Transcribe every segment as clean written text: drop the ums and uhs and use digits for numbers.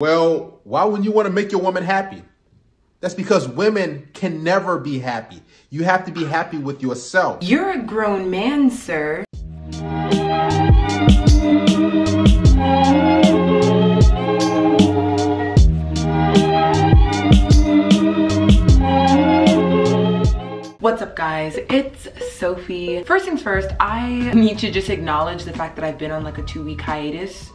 Well, why wouldn't you want to make your woman happy? That's because women can never be happy. You have to be happy with yourself. You're a grown man, sir. What's up, guys? It's Sophie. First things first, I need to just acknowledge the fact that I've been on like a 2-week hiatus.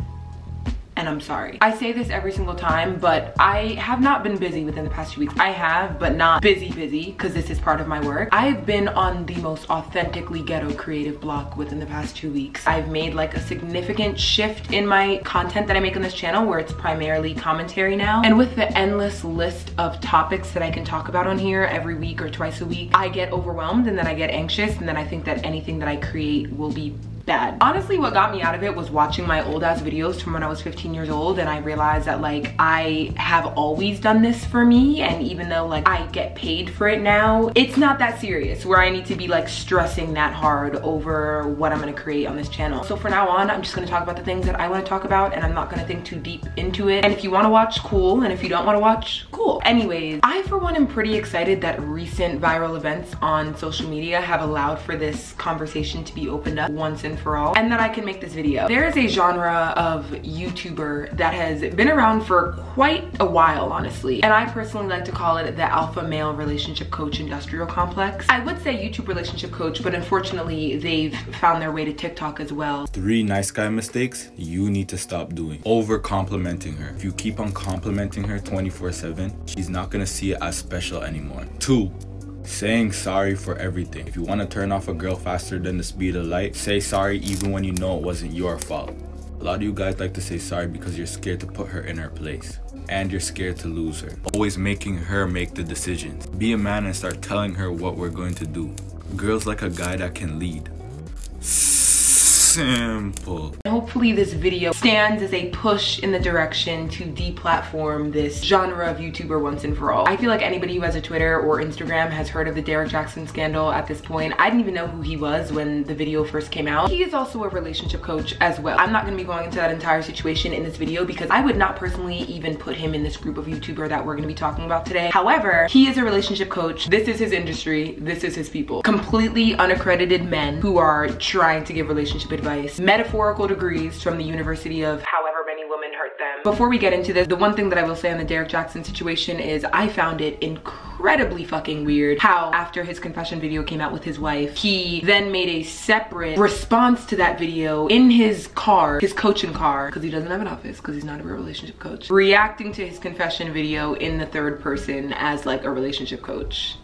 And I'm sorry. I say this every single time, but I have not been busy within the past 2 weeks. I have, but not busy, because this is part of my work. I've been on the most authentically ghetto creative block within the past 2 weeks. I've made like a significant shift in my content that I make on this channel, where it's primarily commentary now. And with the endless list of topics that I can talk about on here every week or twice a week, I get overwhelmed and then I get anxious, and then I think that anything that I create will be bad. Honestly, what got me out of it was watching my old ass videos from when I was 15 years old, and I realized that like I have always done this for me, and even though like I get paid for it now, it's not that serious where I need to be like stressing that hard over what I'm gonna create on this channel. So for now on, I'm just gonna talk about the things that I want to talk about, and I'm not gonna think too deep into it. And if you want to watch, cool, and if you don't want to watch, cool. Anyways, I for one am pretty excited that recent viral events on social media have allowed for this conversation to be opened up once and for all, and that I can make this video. There is a genre of YouTuber that has been around for quite a while, honestly, and I personally like to call it the alpha male relationship coach industrial complex. I would say YouTube relationship coach, but unfortunately they've found their way to TikTok as well. 3 nice guy mistakes you need to stop doing. Over complimenting her. If you keep on complimenting her 24/7, she's not gonna see it as special anymore. 2, saying sorry for everything. If you want to turn off a girl faster than the speed of light, say sorry even when you know it wasn't your fault. A lot of you guys like to say sorry because you're scared to put her in her place, and you're scared to lose her. Always making her make the decisions. Be a man and start telling her what we're going to do. Girls like a guy that can lead. Simple. Hopefully this video stands as a push in the direction to deplatform this genre of YouTuber once and for all. I feel like anybody who has a Twitter or Instagram has heard of the Derek Jackson scandal at this point. I didn't even know who he was when the video first came out. He is also a relationship coach as well. I'm not gonna be going into that entire situation in this video because I would not personally even put him in this group of YouTuber that we're gonna be talking about today. However, he is a relationship coach. This is his industry. This is his people. Completely unaccredited men who are trying to give relationship advice. Metaphorical degrees from the University of however many women hurt them. Before we get into this, the one thing that I will say on the Derek Jackson situation is I found it incredibly fucking weird how after his confession video came out with his wife, he then made a separate response to that video in his car, his coaching car, because he doesn't have an office because he's not a real relationship coach, reacting to his confession video in the third person as like a relationship coach.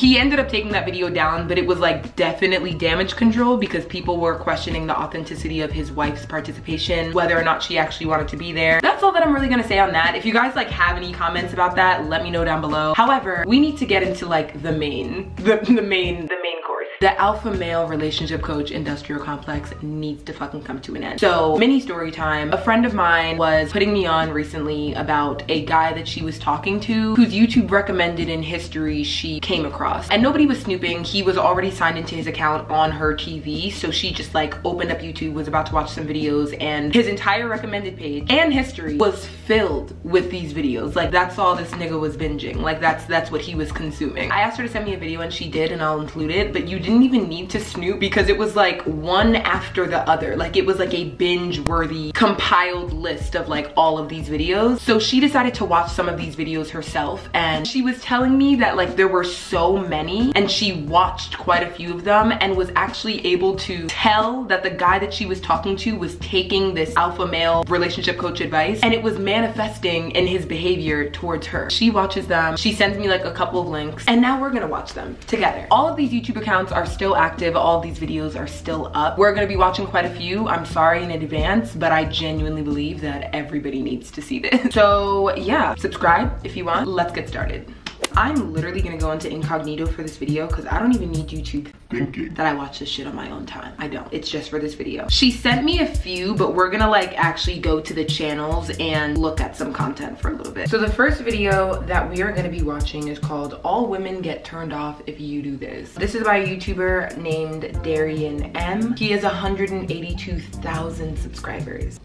He ended up taking that video down, but it was like definitely damage control because people were questioning the authenticity of his wife's participation, whether or not she actually wanted to be there. That's all that I'm really gonna say on that. If you guys like have any comments about that, let me know down below. However, we need to get into like the main course. The alpha male relationship coach industrial complex needs to fucking come to an end. So, mini story time. A friend of mine was putting me on recently about a guy that she was talking to whose YouTube recommended in history she came across. And nobody was snooping. He was already signed into his account on her TV. So she just like opened up YouTube, was about to watch some videos, and his entire recommended page and history was filled with these videos. Like that's all this nigga was binging. Like that's what he was consuming. I asked her to send me a video and she did, and I'll include it, but you didn't even need to snoop because it was like one after the other. Like it was like a binge worthy compiled list of like all of these videos. So she decided to watch some of these videos herself, and she was telling me that like there were so many, and she watched quite a few of them and was actually able to tell that the guy that she was talking to was taking this alpha male relationship coach advice, and it was manifesting in his behavior towards her. She watches them, she sends me like a couple of links, and now we're gonna watch them together. All of these YouTube accounts are still active. All of these videos are still up. We're gonna be watching quite a few. I'm sorry in advance, but I genuinely believe that everybody needs to see this. So yeah, subscribe if you want. Let's get started. I'm literally gonna go into incognito for this video because I don't even need YouTube thinking that I watch this shit on my own time. I don't. It's just for this video. She sent me a few, but we're gonna like actually go to the channels and look at some content for a little bit. So the first video that we are gonna be watching is called All Women Get Turned Off If You Do This. This is by a YouTuber named Darian M. He has 182,000 subscribers.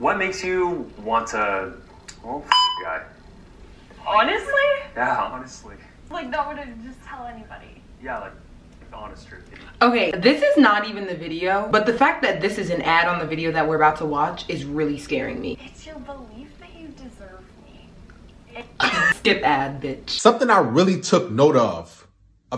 What makes you want to, well, guy? Honestly? Yeah, honestly. Like, not want to just tell anybody. Yeah, like the honest truth. Okay, this is not even the video, but the fact that this is an ad on the video that we're about to watch is really scaring me. It's your belief that you deserve me. Skip ad, bitch. Something I really took note of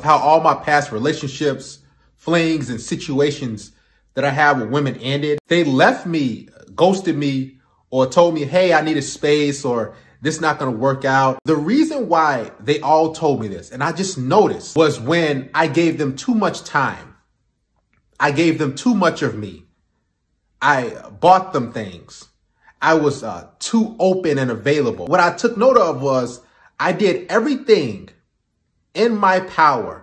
how all my past relationships, flings, and situations that I had with women ended. They left me, ghosted me, or told me, hey, I need a space, or this not gonna work out. The reason why they all told me this, and I just noticed, was when I gave them too much time. I gave them too much of me. I bought them things. I was too open and available. What I took note of was I did everything in my power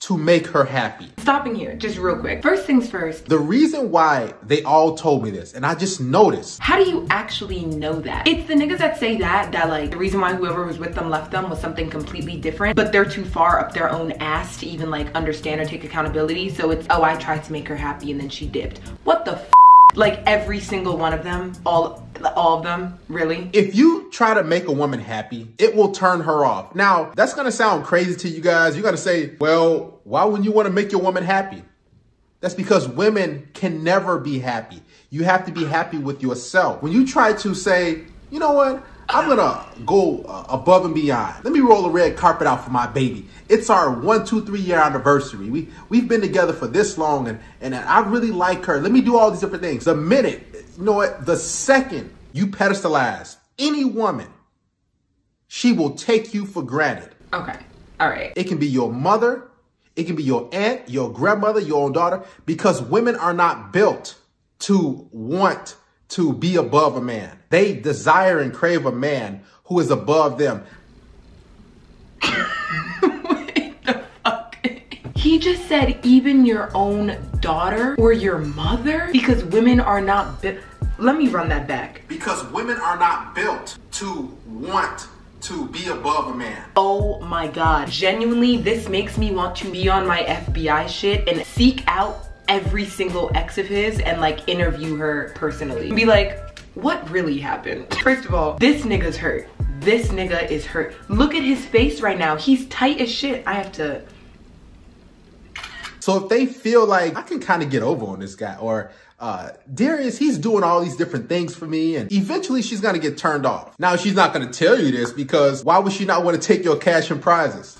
to make her happy. Stopping here, just real quick. First things first. The reason why they all told me this, and I just noticed. How do you actually know that? It's the niggas that say that like the reason why whoever was with them left them was something completely different, but they're too far up their own ass to even like understand or take accountability. So it's, oh, I tried to make her happy and then she dipped. What the f? Like every single one of them, all of them, really? If you try to make a woman happy, it will turn her off. Now, that's gonna sound crazy to you guys. You're gonna say, well, why would you wanna make your woman happy? That's because women can never be happy. You have to be happy with yourself. When you try to say, you know what? I'm gonna go above and beyond. Let me roll a red carpet out for my baby. It's our 1, 2, 3 year anniversary. We've been together for this long and I really like her. Let me do all these different things. The minute, you know what? The second you pedestalize any woman, she will take you for granted. Okay, all right. It can be your mother. It can be your aunt, your grandmother, your own daughter, because women are not built to want to be above a man. They desire and crave a man who is above them. What the fuck? He just said even your own daughter or your mother? Because women are not built. Let me run that back. Because women are not built to want to be above a man. Oh my God. Genuinely, this makes me want to be on my FBI shit and seek out every single ex of his and like interview her personally. Be like, what really happened? First of all, this nigga's hurt. This nigga is hurt. Look at his face right now. He's tight as shit. I have to. So if they feel like I can kind of get over on this guy, or Darius, he's doing all these different things for me, and eventually she's gonna get turned off. Now she's not gonna tell you this because why would she not want to take your cash and prizes?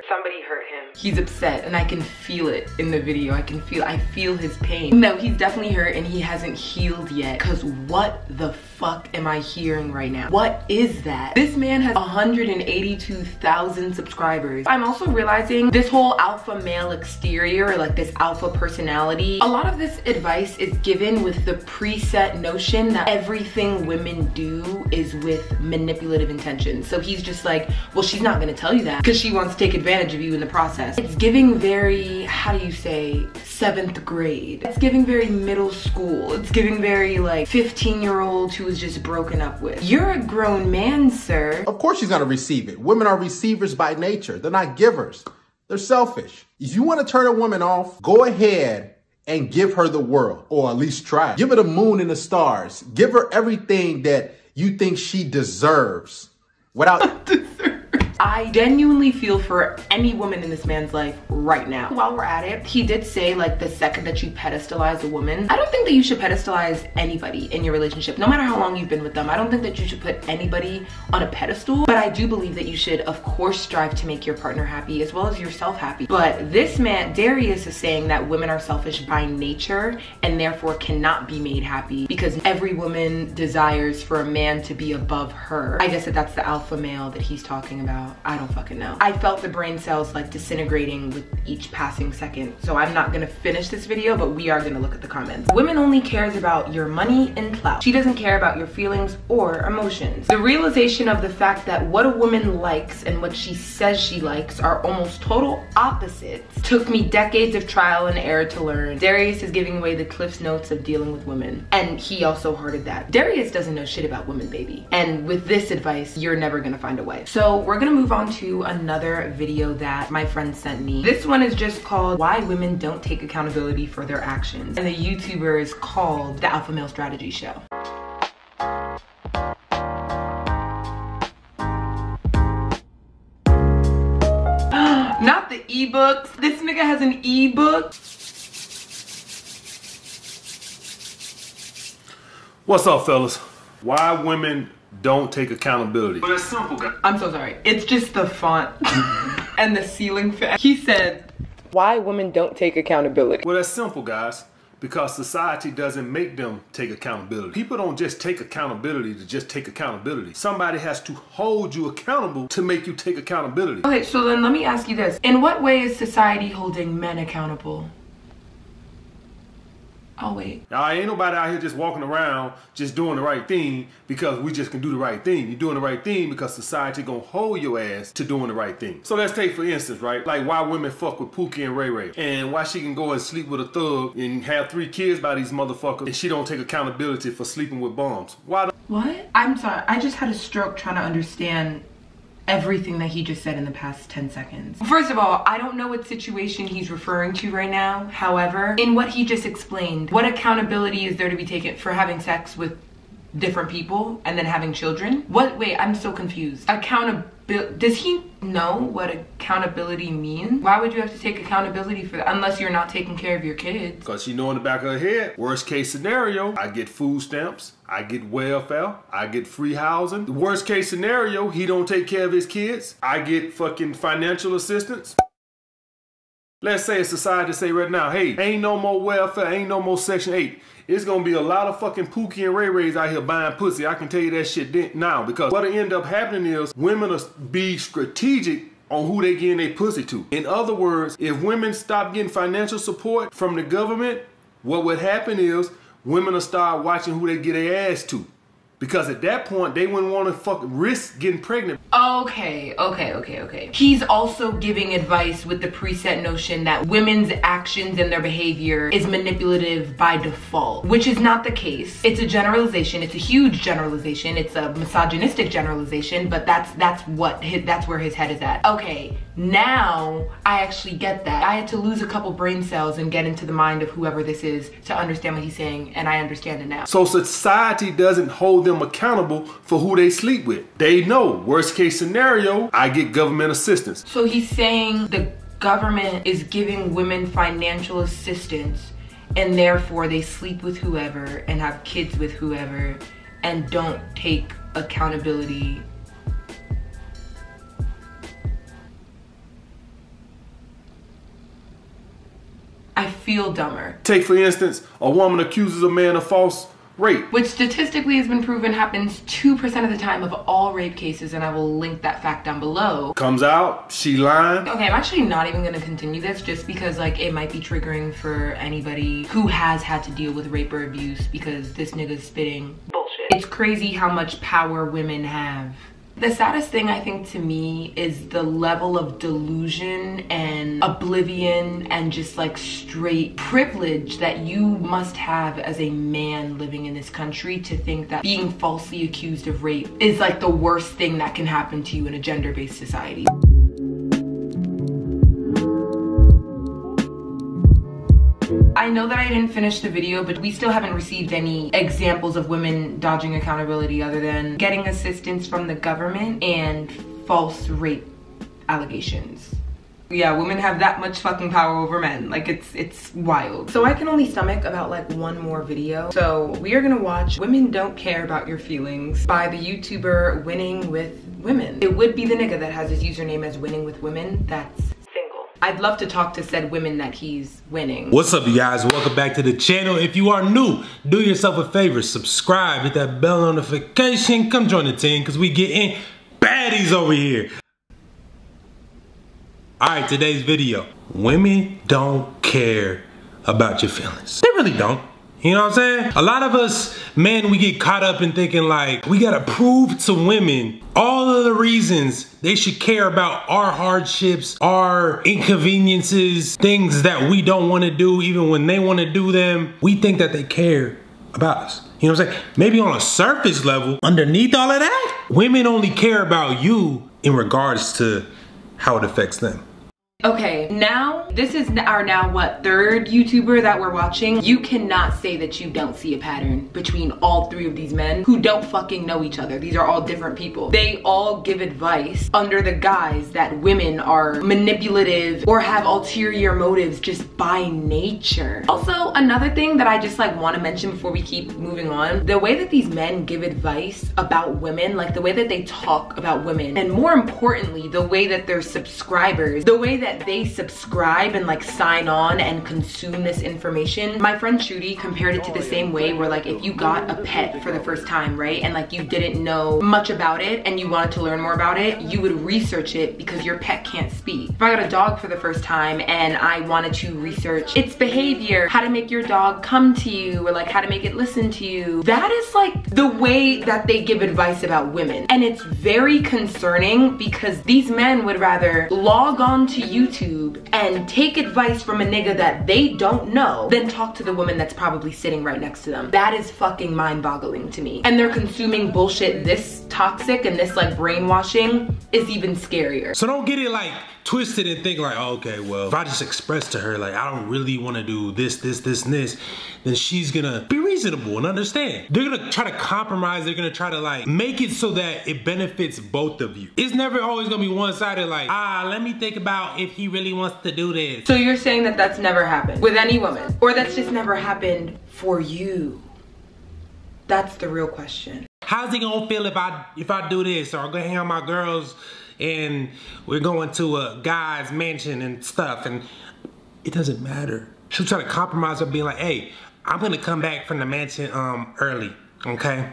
Somebody hurt him. He's upset and I can feel it in the video. I feel his pain. No, he's definitely hurt and he hasn't healed yet. Cause what the fuck am I hearing right now? What is that? This man has 182,000 subscribers. I'm also realizing this whole alpha male exterior, like this alpha personality, a lot of this advice is given with the preset notion that everything women do is with manipulative intentions. So he's just like, well, she's not gonna tell you that because she wants to take advantage of you in the process. It's giving very, how do you say, 7th grade. It's giving very middle school. It's giving very like 15-year-old who was just broken up with. You're a grown man, sir. Of course she's gonna receive it. Women are receivers by nature. They're not givers. They're selfish. If you want to turn a woman off, go ahead and give her the world, or at least try. Give her the moon and the stars. Give her everything that you think she deserves without I genuinely feel for any woman in this man's life right now. While we're at it, he did say like the second that you pedestalize a woman, I don't think that you should pedestalize anybody in your relationship, no matter how long you've been with them. I don't think that you should put anybody on a pedestal, but I do believe that you should, of course, strive to make your partner happy as well as yourself happy. But this man, Darius, is saying that women are selfish by nature and therefore cannot be made happy because every woman desires for a man to be above her. I guess that's the alpha male that he's talking about. I don't fucking know. I felt the brain cells like disintegrating with each passing second. So I'm not gonna finish this video, but we are gonna look at the comments. Women only cares about your money and clout. She doesn't care about your feelings or emotions. The realization of the fact that what a woman likes and what she says she likes are almost total opposites took me decades of trial and error to learn. Darius is giving away the Cliff's Notes of dealing with women. And he also hearted that. Darius doesn't know shit about women, baby. And with this advice, you're never gonna find a way. So we're gonna move move on to another video that my friend sent me. This one is just called Why Women Don't Take Accountability for Their Actions. And the YouTuber is called The Alpha Male Strategy Show. Not the ebooks. This nigga has an ebook. What's up, fellas? Why women don't take accountability? Well, that's simple, guys. I'm so sorry. It's just the font and the ceiling fan. He said, why women don't take accountability. Well, that's simple, guys. Because society doesn't make them take accountability. People don't just take accountability to just take accountability. Somebody has to hold you accountable to make you take accountability. Okay, so then let me ask you this. In what way is society holding men accountable? Oh, wait. Now, ain't nobody out here just walking around just doing the right thing because we just can do the right thing. You're doing the right thing because society gonna hold your ass to doing the right thing. So let's take for instance, right? Like why women fuck with Pookie and Ray Ray. And why she can go and sleep with a thug and have 3 kids by these motherfuckers and she don't take accountability for sleeping with bums. Why the— What? I'm sorry, I just had a stroke trying to understand everything that he just said in the past 10 seconds. First of all, I don't know what situation he's referring to right now. However, in what he just explained, what accountability is there to be taken for having sex with different people and then having children? What? Wait, I'm so confused. Accountability. Does he know what accountability means? Why would you have to take accountability for that unless you're not taking care of your kids? Because she know in the back of her head, worst case scenario, I get food stamps, I get welfare, I get free housing. The worst case scenario, he don't take care of his kids, I get fucking financial assistance. Let's say a society say right now, hey, ain't no more welfare, ain't no more Section 8. It's gonna be a lot of fucking Pookie and Ray Rays out here buying pussy. I can tell you that shit now, because what'll end up happening is women will be strategic on who they getting their pussy to. In other words, if women stop getting financial support from the government, what would happen is women will start watching who they get their ass to. Because at that point, they wouldn't want to risk getting pregnant. Okay. He's also giving advice with the preset notion that women's actions and their behavior is manipulative by default, which is not the case. It's a generalization. It's a huge generalization. It's a misogynistic generalization, but that's where his head is at. Okay, now I actually get that. I had to lose a couple brain cells and get into the mind of whoever this is to understand what he's saying, and I understand it now. So society doesn't hold them accountable for who they sleep with. They know, worst case scenario, I get government assistance. So he's saying the government is giving women financial assistance and therefore they sleep with whoever and have kids with whoever and don't take accountability. I feel dumber. Take for instance, a woman accuses a man of false rape. Which statistically has been proven happens 2% of the time of all rape cases, and I will link that fact down below. Comes out, she lying. Okay, I'm actually not even gonna continue this just because like it might be triggering for anybody who has had to deal with rape or abuse because this nigga's spitting bullshit. It's crazy how much power women have. The saddest thing I think to me is the level of delusion and oblivion and just like straight privilege that you must have as a man living in this country to think that being falsely accused of rape is like the worst thing that can happen to you in a gender-based society. I know that I didn't finish the video, but we still haven't received any examples of women dodging accountability other than getting assistance from the government and false rape allegations. Yeah, women have that much fucking power over men. Like it's wild. So I can only stomach about like one more video. So we are gonna watch Women Don't Care About Your Feelings by the YouTuber Winning with Women. It would be the nigga that has his username as Winning with Women that's I'd love to talk to said women that he's winning. What's up, you guys? Welcome back to the channel. If you are new, do yourself a favor, subscribe, hit that bell notification, come join the team because we getting baddies over here. All right, today's video. Women don't care about your feelings. They really don't. You know what I'm saying? A lot of us, men, we get caught up in thinking like, we gotta prove to women all of the reasons they should care about our hardships, our inconveniences, things that we don't wanna do even when they wanna do them. We think that they care about us. You know what I'm saying? Maybe on a surface level, underneath all of that, women only care about you in regards to how it affects them. Okay, now, this is our what, third YouTuber that we're watching. You cannot say that you don't see a pattern between all three of these men who don't fucking know each other. These are all different people. They all give advice under the guise that women are manipulative or have ulterior motives just by nature. Also, another thing that I just like want to mention before we keep moving on, the way that these men give advice about women, like the way that they talk about women, and more importantly, the way that their subscribers, the way that they subscribe and like sign on and consume this information. My friend Shooty compared it to the same way where like if you got a pet for the first time, right? And like you didn't know much about it and you wanted to learn more about it, you would research it because your pet can't speak. If I got a dog for the first time and I wanted to research its behavior, how to make your dog come to you, or like how to make it listen to you, that is like the way that they give advice about women. And it's very concerning because these men would rather log on to YouTube and take advice from a nigga that they don't know than talk to the woman that's probably sitting right next to them. That is fucking mind-boggling to me. And they're consuming bullshit this toxic and this like brainwashing is even scarier. So don't get it like twisted and think like, oh, okay, well, if I just express to her like I don't really want to do this, and this, then she's gonna be reasonable and understand. They're gonna try to compromise. They're gonna try to like make it so that it benefits both of you. It's never always gonna be one-sided like, let me think about if he really wants to do this. So you're saying that that's never happened with any woman, or that's just never happened for you? That's the real question. How's he gonna feel if I do this, or I'm gonna hang out with my girls and we're going to a guy's mansion and stuff, and it doesn't matter. She'll try to compromise by being like, hey, I'm gonna come back from the mansion early, okay?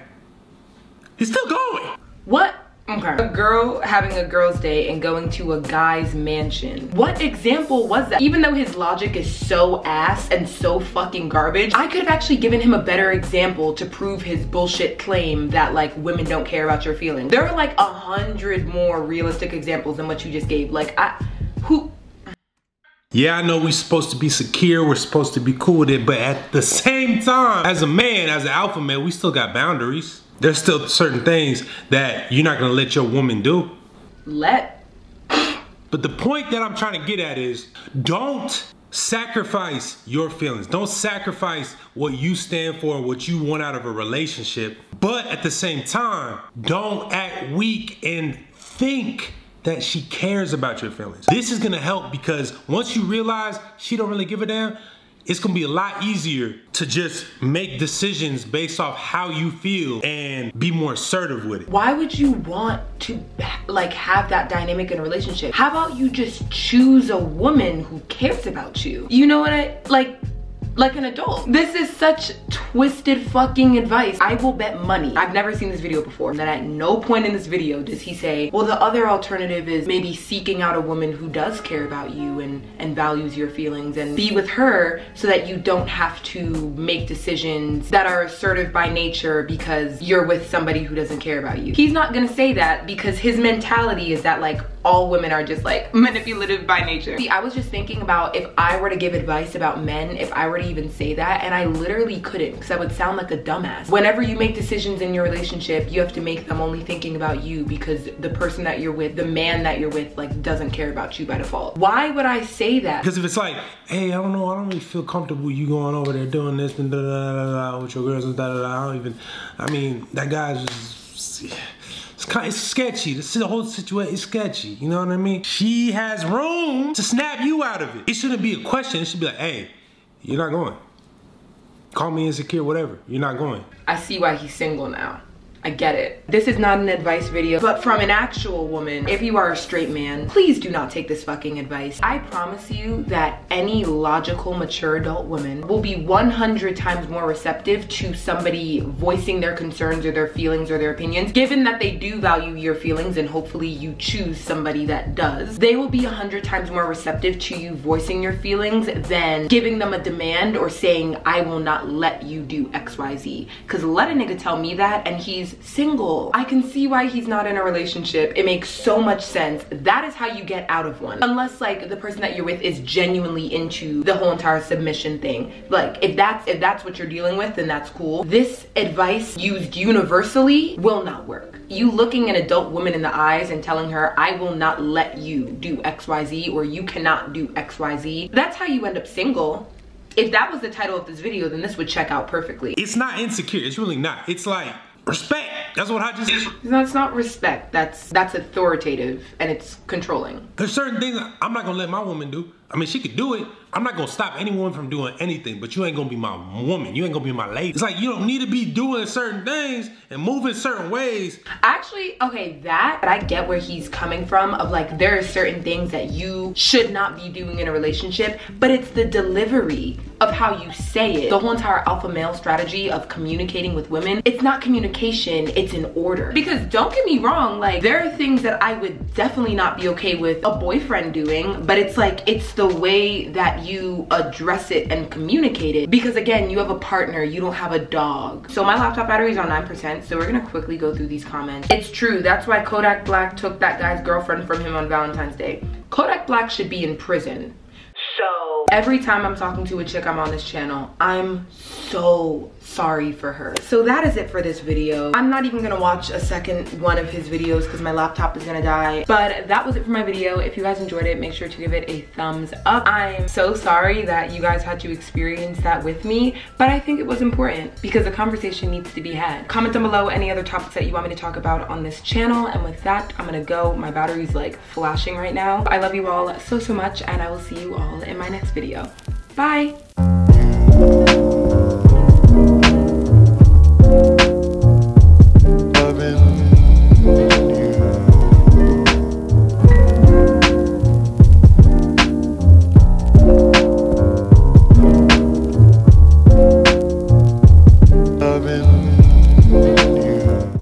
He's still going. What? Okay. A girl having a girl's day and going to a guy's mansion. What example was that? Even though his logic is so ass and so fucking garbage, I could have actually given him a better example to prove his bullshit claim that like women don't care about your feelings. There are like 100 more realistic examples than what you just gave. Like yeah, I know we're supposed to be secure, we're supposed to be cool with it, but at the same time, as a man, as an alpha male, we still got boundaries. There's still certain things that you're not gonna let your woman do. But the point that I'm trying to get at is, don't sacrifice your feelings. Don't sacrifice what you stand for and what you want out of a relationship. But at the same time, don't act weak and think that she cares about your feelings. This is gonna help because once you realize she don't really give a damn, it's gonna be a lot easier to just make decisions based off how you feel and be more assertive with it. Why would you want to like have that dynamic in a relationship? How about you just choose a woman who cares about you? You know what I like an adult. This is such twisted fucking advice. I will bet money. I've never seen this video before. That at no point in this video does he say, well, the other alternative is maybe seeking out a woman who does care about you and values your feelings and be with her so that you don't have to make decisions that are assertive by nature because you're with somebody who doesn't care about you. He's not gonna say that because his mentality is that like all women are just like manipulative by nature. See, I was just thinking about if I were to give advice about men, if I were to even say that, and I literally couldn't because I would sound like a dumbass. Whenever you make decisions in your relationship, you have to make them only thinking about you because the person that you're with, the man that you're with, like doesn't care about you by default. Why would I say that? Because if it's like, hey, I don't know, I don't really feel comfortable you going over there doing this and da da da da with your girls and da da da. I don't even, I mean, that guy's just, it's sketchy. The whole situation is sketchy. You know what I mean? She has room to snap you out of it. It shouldn't be a question. It should be like, hey, you're not going. Call me insecure, whatever. You're not going. I see why he's single now. I get it. This is not an advice video, but from an actual woman, if you are a straight man, please do not take this fucking advice. I promise you that any logical, mature adult woman will be 100 times more receptive to somebody voicing their concerns or their feelings or their opinions, given that they do value your feelings and hopefully you choose somebody that does. They will be 100 times more receptive to you voicing your feelings than giving them a demand or saying, I will not let you do XYZ. Because let a nigga tell me that and he's is single. I can see why he's not in a relationship. It makes so much sense. That is how you get out of one. Unless like the person that you're with is genuinely into the whole entire submission thing. Like if that's what you're dealing with, then that's cool. This advice used universally will not work. You looking an adult woman in the eyes and telling her, I will not let you do XYZ, or you cannot do XYZ. That's how you end up single. If that was the title of this video, then this would check out perfectly. It's not insecure, it's really not. It's like respect. That's what I just is. That's not respect. That's authoritative and it's controlling. There's certain things I'm not gonna let my woman do. I mean, she could do it. I'm not gonna stop anyone from doing anything, but you ain't gonna be my woman. You ain't gonna be my lady. It's like you don't need to be doing certain things and moving certain ways. Actually, okay, that I get where he's coming from, of like there are certain things that you should not be doing in a relationship, but it's the delivery of how you say it. The whole entire alpha male strategy of communicating with women, it's not communication, it's an order. Because don't get me wrong, like there are things that I would definitely not be okay with a boyfriend doing, but it's like it's the way that you address it and communicate it. Because again, you have a partner, you don't have a dog. So my laptop battery is on 9%, so we're gonna quickly go through these comments. It's true, that's why Kodak Black took that guy's girlfriend from him on Valentine's Day. Kodak Black should be in prison. So every time I'm talking to a chick I'm on this channel, I'm so sorry for her. So that is it for this video. I'm not even gonna watch a second one of his videos because my laptop is gonna die. But that was it for my video. If you guys enjoyed it, make sure to give it a thumbs up. I'm so sorry that you guys had to experience that with me, but I think it was important because a conversation needs to be had. Comment down below any other topics that you want me to talk about on this channel. And with that, I'm gonna go. My battery's like flashing right now. I love you all so much, and I will see you all in my next video. Bye.